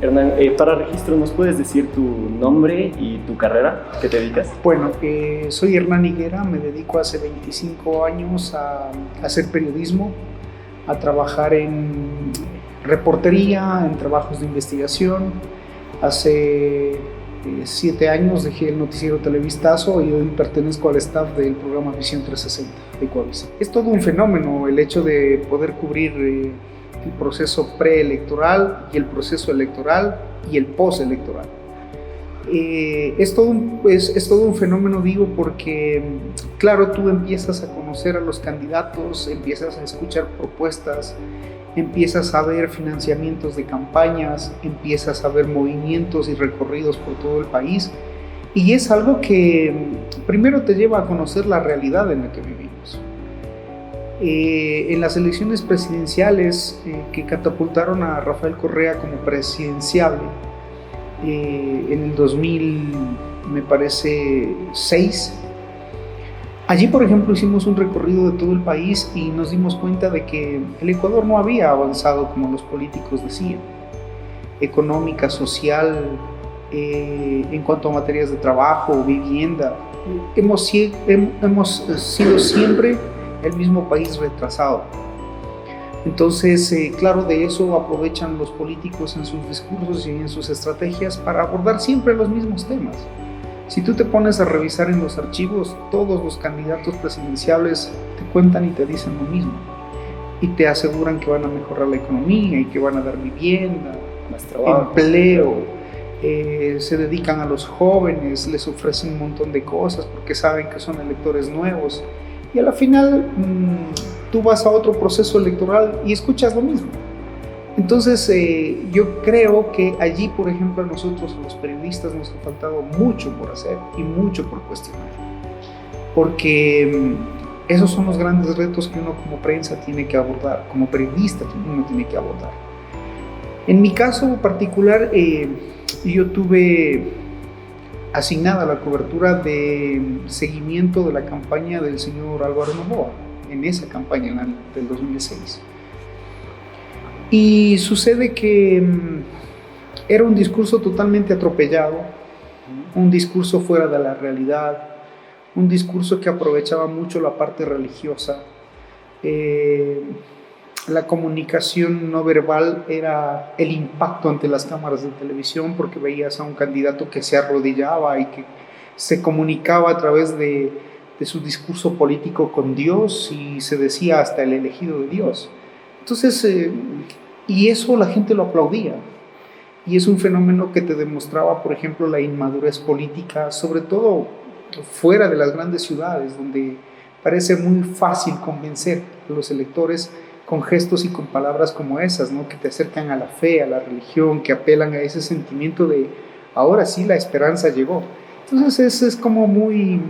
Hernán, para registro, ¿nos puedes decir tu nombre y tu carrera? ¿Qué te dedicas? Bueno, soy Hernán Higuera, me dedico hace 25 años a hacer periodismo, a trabajar en reportería, en trabajos de investigación. Hace 7 años dejé el noticiero Televistazo y hoy pertenezco al staff del programa Visión 360 de Ecuavisa. Es todo un fenómeno el hecho de poder cubrir el proceso preelectoral y el proceso electoral y el postelectoral. Es todo un fenómeno, digo, porque claro, tú empiezas a conocer a los candidatos, empiezas a escuchar propuestas, empiezas a ver financiamientos de campañas, empiezas a ver movimientos y recorridos por todo el país, y es algo que primero te lleva a conocer la realidad en la que vivimos. En las elecciones presidenciales que catapultaron a Rafael Correa como presidenciable en el 2000, me parece, 6. Allí, por ejemplo, hicimos un recorrido de todo el país y nos dimos cuenta de que el Ecuador no había avanzado como los políticos decían, económica, social, en cuanto a materias de trabajo, vivienda. Hemos sido siempre el mismo país retrasado. Entonces, claro, de eso aprovechan los políticos en sus discursos y en sus estrategias para abordar siempre los mismos temas. Si tú te pones a revisar en los archivos, todos los candidatos presidenciales te cuentan y te dicen lo mismo. Y te aseguran que van a mejorar la economía y que van a dar vivienda, más trabajo, empleo, se dedican a los jóvenes, les ofrecen un montón de cosas porque saben que son electores nuevos. Y a la final tú vas a otro proceso electoral y escuchas lo mismo. Entonces yo creo que allí, por ejemplo, a nosotros, los periodistas, nos ha faltado mucho por hacer y mucho por cuestionar, porque esos son los grandes retos que uno como prensa tiene que abordar, como periodista uno tiene que abordar. En mi caso particular, yo tuve asignada la cobertura de seguimiento de la campaña del señor Álvaro Noboa, en esa campaña del 2006. Y sucede que era un discurso totalmente atropellado, un discurso fuera de la realidad, un discurso que aprovechaba mucho la parte religiosa. La comunicación no verbal era el impacto ante las cámaras de televisión, porque veías a un candidato que se arrodillaba y que se comunicaba a través de su discurso político con Dios y se decía hasta el elegido de Dios. Entonces, y eso la gente lo aplaudía. Y es un fenómeno que te demostraba, por ejemplo, la inmadurez política, sobre todo fuera de las grandes ciudades, donde parece muy fácil convencer a los electores con gestos y con palabras como esas, ¿no? Que te acercan a la fe, a la religión, que apelan a ese sentimiento de ahora sí la esperanza llegó. Entonces eso es como muy,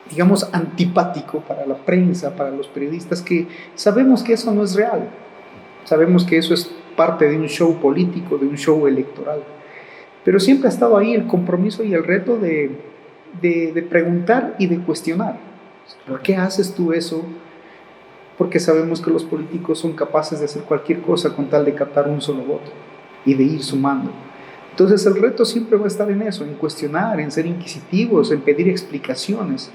digamos, antipático para la prensa, para los periodistas, que sabemos que eso no es real, sabemos que eso es parte de un show político, de un show electoral, pero siempre ha estado ahí el compromiso y el reto de preguntar y de cuestionar. ¿Por qué haces tú eso? Porque sabemos que los políticos son capaces de hacer cualquier cosa con tal de captar un solo voto y de ir sumando. Entonces el reto siempre va a estar en eso, en cuestionar, en ser inquisitivos, en pedir explicaciones,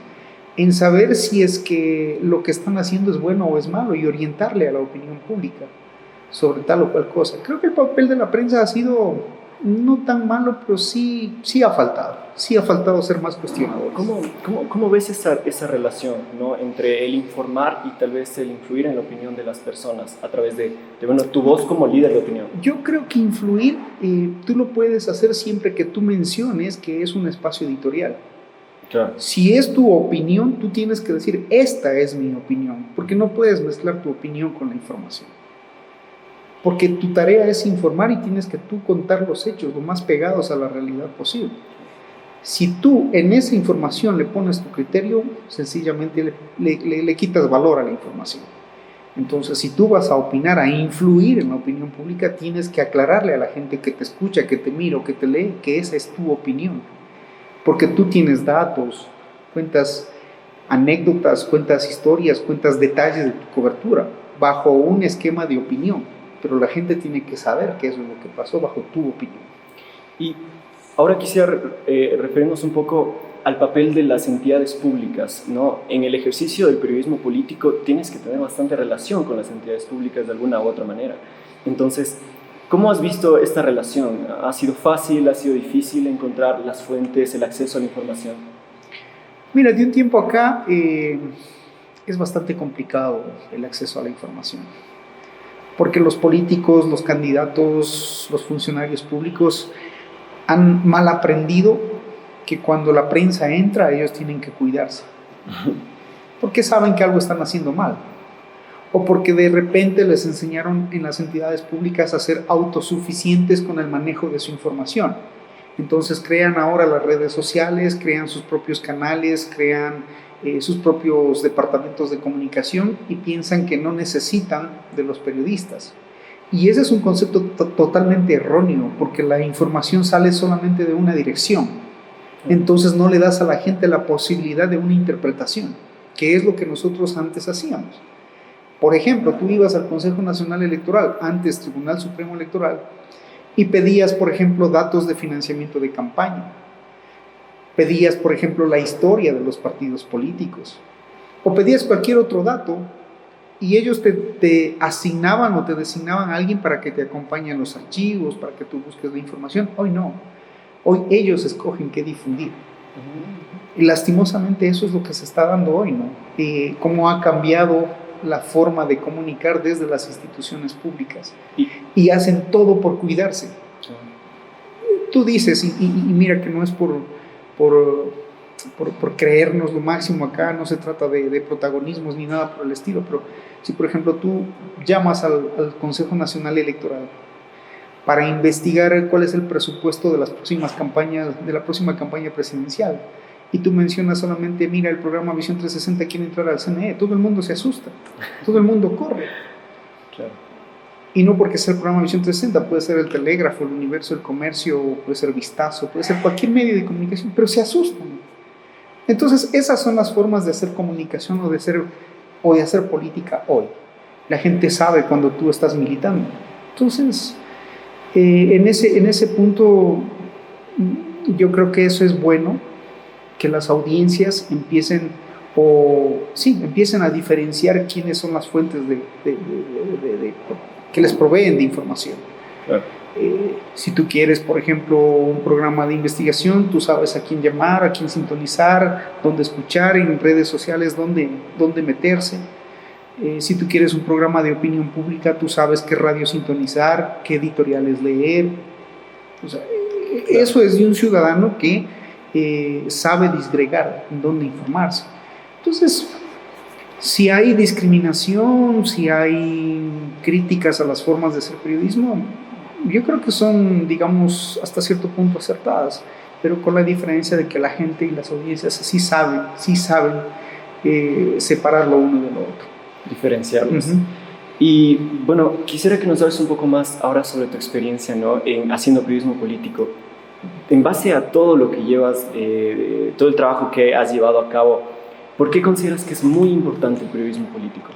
en saber si es que lo que están haciendo es bueno o es malo y orientarle a la opinión pública sobre tal o cual cosa. Creo que el papel de la prensa ha sido no tan malo, pero sí ha faltado ser más cuestionadores. ¿Cómo ves esa relación, ¿no? Entre el informar y tal vez el influir en la opinión de las personas a través de tu voz como líder de opinión? Yo creo que influir tú lo puedes hacer siempre que tú menciones que es un espacio editorial. Claro. Si es tu opinión, tú tienes que decir, esta es mi opinión, porque no puedes mezclar tu opinión con la información. Porque tu tarea es informar y tienes que tú contar los hechos lo más pegados a la realidad posible. Si tú en esa información le pones tu criterio, sencillamente le quitas valor a la información. Entonces, si tú vas a opinar, a influir en la opinión pública, tienes que aclararle a la gente que te escucha, que te mira o que te lee, que esa es tu opinión. Porque tú tienes datos, cuentas anécdotas, cuentas historias, cuentas detalles de tu cobertura, bajo un esquema de opinión. pero la gente tiene que saber qué es lo que pasó bajo tu opinión. Y ahora quisiera referirnos un poco al papel de las entidades públicas, ¿no? En el ejercicio del periodismo político tienes que tener bastante relación con las entidades públicas de alguna u otra manera. Entonces, ¿cómo has visto esta relación? ¿Ha sido fácil, ha sido difícil encontrar las fuentes, el acceso a la información? Mira, de un tiempo acá es bastante complicado el acceso a la información, porque los políticos, los candidatos, los funcionarios públicos han mal aprendido que cuando la prensa entra, ellos tienen que cuidarse, porque saben que algo están haciendo mal, o porque de repente les enseñaron en las entidades públicas a ser autosuficientes con el manejo de su información. Entonces crean ahora las redes sociales, crean sus propios canales, crean sus propios departamentos de comunicación y piensan que no necesitan de los periodistas. Y ese es un concepto totalmente erróneo, porque la información sale solamente de una dirección. Entonces no le das a la gente la posibilidad de una interpretación, que es lo que nosotros antes hacíamos. Por ejemplo, tú ibas al Consejo Nacional Electoral, antes Tribunal Supremo Electoral, y pedías, por ejemplo, datos de financiamiento de campaña. Pedías, por ejemplo, la historia de los partidos políticos. O pedías cualquier otro dato y ellos te asignaban o te designaban a alguien para que te acompañe en los archivos, para que tú busques la información. Hoy no. Hoy ellos escogen qué difundir. Y lastimosamente eso es lo que se está dando hoy, ¿no? Cómo ha cambiado la forma de comunicar desde las instituciones públicas y hacen todo por cuidarse. Tú dices, y mira que no es por creernos lo máximo acá, no se trata de protagonismos ni nada por el estilo, pero si por ejemplo tú llamas al Consejo Nacional Electoral para investigar cuál es el presupuesto de las próximas campañas, de la próxima campaña presidencial, y tú mencionas solamente, mira, el programa Visión 360 quiere entrar al CNE, todo el mundo se asusta, todo el mundo corre. Claro. Y no porque sea el programa Visión 360, puede ser el Telégrafo, el Universo, el Comercio, puede ser Vistazo, puede ser cualquier medio de comunicación, pero se asustan. Entonces, esas son las formas de hacer comunicación o de hacer política hoy. La gente sabe cuando tú estás militando. Entonces, en ese punto, yo creo que eso es bueno, que las audiencias empiecen a diferenciar quiénes son las fuentes que les proveen de información. Claro. Si tú quieres, por ejemplo, un programa de investigación, tú sabes a quién llamar, a quién sintonizar, dónde escuchar, en redes sociales, dónde meterse. Si tú quieres un programa de opinión pública, tú sabes qué radio sintonizar, qué editoriales leer. O sea, claro. Eso es de un ciudadano que sabe disgregar en dónde informarse. Entonces, si hay discriminación, si hay críticas a las formas de hacer periodismo, yo creo que son, digamos, hasta cierto punto acertadas, pero con la diferencia de que la gente y las audiencias sí saben separar lo uno de lo otro. Diferenciarlos. Y bueno, quisiera que nos hables un poco más ahora sobre tu experiencia, ¿no?, en haciendo periodismo político. En base a todo lo que llevas, todo el trabajo que has llevado a cabo, ¿por qué consideras que es muy importante el periodismo político?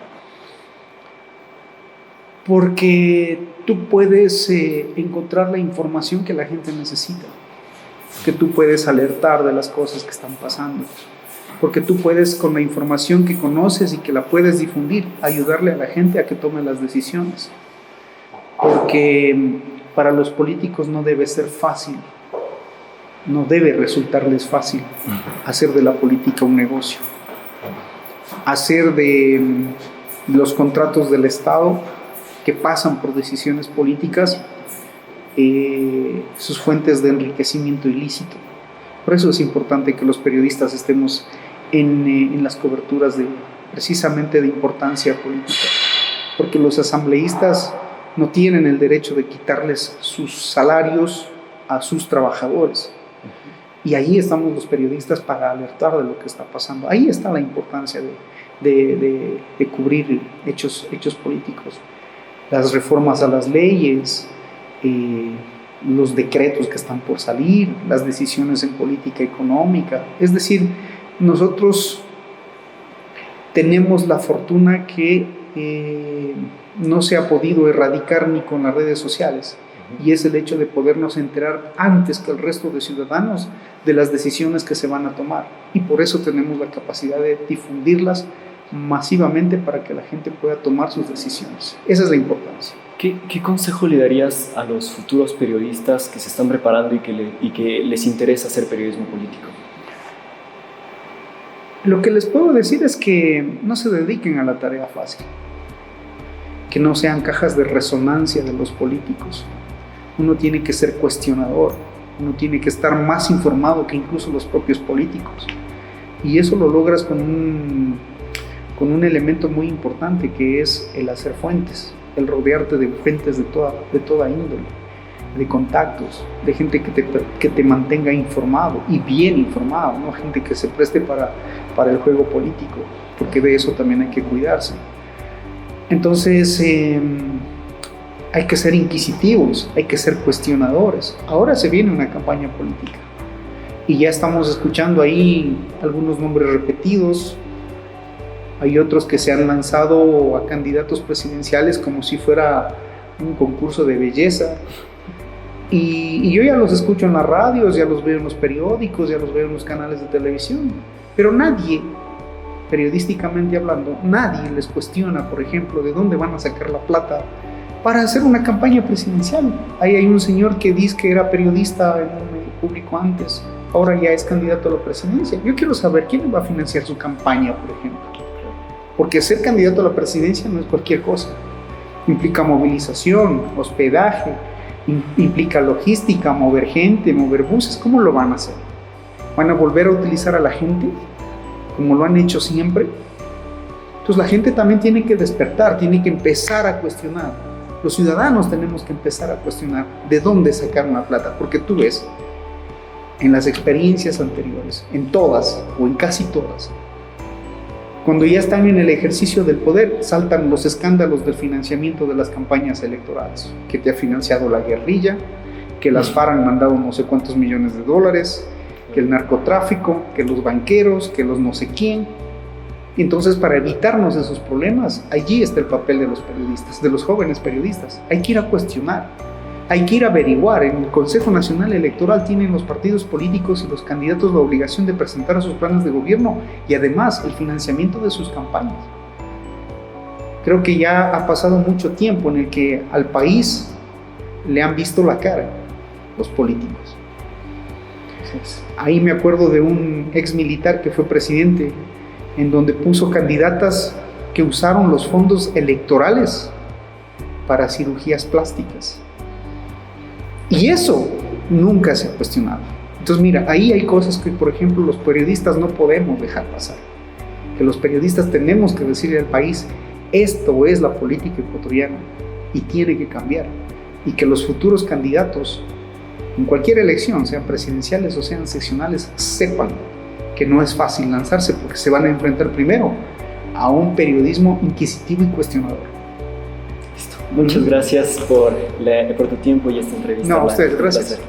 Porque tú puedes encontrar la información que la gente necesita, que tú puedes alertar de las cosas que están pasando, porque tú puedes, con la información que conoces y que la puedes difundir, ayudarle a la gente a que tome las decisiones, porque para los políticos no debe ser fácil, no debe resultarles fácil hacer de la política un negocio, hacer de los contratos del Estado que pasan por decisiones políticas sus fuentes de enriquecimiento ilícito. Por eso es importante que los periodistas estemos en las coberturas precisamente de importancia política, porque los asambleístas no tienen el derecho de quitarles sus salarios a sus trabajadores. Y ahí estamos los periodistas para alertar de lo que está pasando. Ahí está la importancia de cubrir hechos políticos. Las reformas a las leyes, los decretos que están por salir, las decisiones en política económica. Es decir, nosotros tenemos la fortuna que no se ha podido erradicar ni con las redes sociales, y es el hecho de podernos enterar antes que el resto de ciudadanos de las decisiones que se van a tomar, y por eso tenemos la capacidad de difundirlas masivamente para que la gente pueda tomar sus decisiones. Esa es la importancia. ¿Qué consejo le darías a los futuros periodistas que se están preparando y que les interesa hacer periodismo político? Lo que les puedo decir es que no se dediquen a la tarea fácil, que no sean cajas de resonancia de los políticos. Uno tiene que ser cuestionador, uno tiene que estar más informado que incluso los propios políticos. Y eso lo logras con un elemento muy importante, que es el hacer fuentes, el rodearte de fuentes de toda índole, de contactos, de gente que te mantenga informado y bien informado, no gente que se preste para el juego político, porque de eso también hay que cuidarse. Entonces, hay que ser inquisitivos, hay que ser cuestionadores. Ahora se viene una campaña política y ya estamos escuchando ahí algunos nombres repetidos. Hay otros que se han lanzado a candidatos presidenciales como si fuera un concurso de belleza. Y yo ya los escucho en las radios, ya los veo en los periódicos, ya los veo en los canales de televisión. Pero nadie, periodísticamente hablando, nadie les cuestiona, por ejemplo, de dónde van a sacar la plata para hacer una campaña presidencial. Ahí hay un señor que dice que era periodista en un medio público antes, ahora ya es candidato a la presidencia. Yo quiero saber quién le va a financiar su campaña, por ejemplo. Porque ser candidato a la presidencia no es cualquier cosa. Implica movilización, hospedaje, implica logística, mover gente, mover buses. ¿Cómo lo van a hacer? ¿Van a volver a utilizar a la gente como lo han hecho siempre? Entonces la gente también tiene que despertar, tiene que empezar a cuestionar. Los ciudadanos tenemos que empezar a cuestionar de dónde sacaron la plata, porque tú ves, en las experiencias anteriores, en todas o en casi todas, cuando ya están en el ejercicio del poder, saltan los escándalos del financiamiento de las campañas electorales, que te ha financiado la guerrilla, que las FARC han mandado no sé cuántos millones de dólares, que el narcotráfico, que los banqueros, que los no sé quién. Entonces, para evitarnos esos problemas, allí está el papel de los periodistas, de los jóvenes periodistas. Hay que ir a cuestionar, hay que ir a averiguar. En el Consejo Nacional Electoral tienen los partidos políticos y los candidatos la obligación de presentar sus planes de gobierno y además el financiamiento de sus campañas. Creo que ya ha pasado mucho tiempo en el que al país le han visto la cara los políticos. Ahí me acuerdo de un ex militar que fue presidente, en donde puso candidatas que usaron los fondos electorales para cirugías plásticas. Y eso nunca se ha cuestionado. Entonces, mira, ahí hay cosas que, por ejemplo, los periodistas no podemos dejar pasar. Que los periodistas tenemos que decirle al país, esto es la política ecuatoriana y tiene que cambiar. Y que los futuros candidatos, en cualquier elección, sean presidenciales o sean seccionales, sepan que no es fácil lanzarse porque se van a enfrentar primero a un periodismo inquisitivo y cuestionador. Listo. Muchas gracias por tu tiempo y esta entrevista. No, a ustedes, gracias.